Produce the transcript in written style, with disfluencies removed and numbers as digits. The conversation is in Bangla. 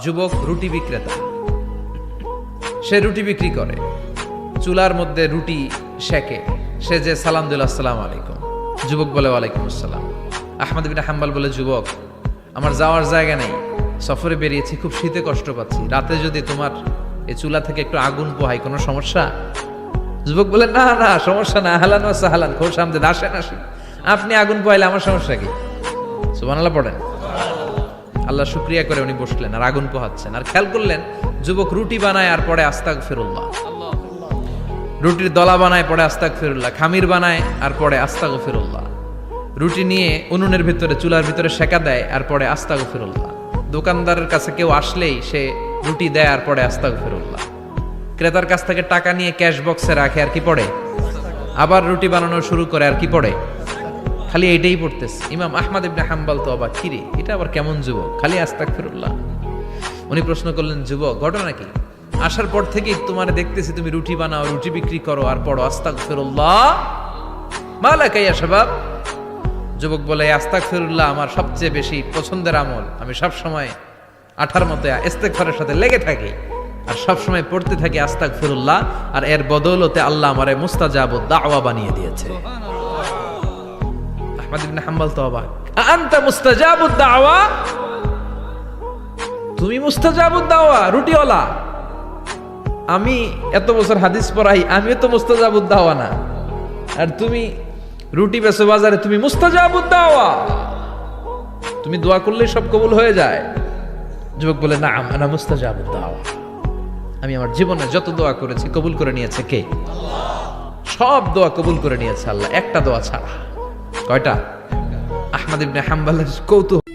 যুবক রুটি বিক্রেতা, সে রুটি বিক্রি করে, চুলার মধ্যে রুটি সেকে, সে যে সালাম দিল আসসালামু আলাইকুম, যুবক বলে ওয়ালাইকুম আসসালাম। আহমদ বিন হাম্বল বলে, যুবক আমার যাওয়ার জায়গা নেই, সফরে বেরিয়েছি, খুব শীতে কষ্ট পাচ্ছি, রাতে যদি তোমার এই চুলা থেকে একটু আগুন পোহাই কোনো সমস্যা? যুবক বলে, না না সমস্যা না, আহলান ওয়া সাহলান, খুব সামনে আসেন আসেন, আপনি আগুন পোহাইলে আমার সমস্যা কি? সুবহানাল্লাহ পড়েন। আল্লাহ শুকরিয়া করে উনি বসলেন আর আগুন পোহাচ্ছেন, আর খেয়াল করলেন যুবক রুটি বানায় আর পরে আস্তাগফিরুল্লাহ, রুটির দলা বানায় পরে আস্তাগফিরুল্লাহ, খামির বানায় আর পরে আস্তাগফিরুল্লাহ, রুটি নিয়ে উনুনের ভিতরে চুলার ভিতরে সেকা দেয় আর পরে আস্তাগফিরুল্লাহ, দোকানদারের কাছে কেউ আসলেই সে রুটি দেয় আর পরে আস্তাগফিরুল্লাহ, ক্রেতার কাছ থেকে টাকা নিয়ে ক্যাশ বক্সে রাখে আর কি পড়ে, আবার রুটি বানানো শুরু করে আর কি পড়ে, খালি এইটাই পড়তেছে। ইমাম আহমদ ইবনে হাম্বল তো অবাক, কিরে এটা আবার কেমন যুবক, খালি আস্তাগফিরুল্লাহ। উনি প্রশ্ন করলেন, যুবক ঘটনা কি? আসার পর থেকেই তোমার দেখতেছি তুমি রুটি বানাও, রুটি বিক্রি করো আর পড়ো আস্তাগফিরুল্লাহ, মালাকা ইয়া শাবাব। যুবক বলে, আস্তাগফিরুল্লাহ আমার সবচেয়ে বেশি পছন্দের আমল, আমি সব সময় আঠার মতো ইস্তেগফারের সাথে লেগে থাকি আর সব সময় পড়তে থাকি আস্তাগফিরুল্লাহ, আর এর বদৌলতে আল্লাহ আমারে মুস্তাজাবুদ দাওয়া বানিয়ে দিয়েছে। আহমদ ইবনে হাম্বল তো অবাক, আনতা মুস্তাজাবুদ দাওয়া, তুমি মুস্তাজাবুদ দাওয়া রুটিওয়ালা? আমি এত বছর হাদিস পড়াই, আমিও তো মুস্তাজাবুদ দাওয়া না, আর তুমি রুটি বেচো বাজারে, তুমি মুস্তাজাবুদ দাওয়া, তুমি দোয়া করলে সব কবুল হয়ে যায়? যুবক বলে, না আনা মুস্তাজাবুদ দাওয়া, আমি আমার জীবনে যত দোয়া করেছি কবুল করে নিয়েছে কে? সব দোয়া কবুল করে নিয়েছে আল্লাহ, একটা দোয়া ছাড়া। কয়টা? আহমদ ইবনে হাম্বলের কৌতূহল।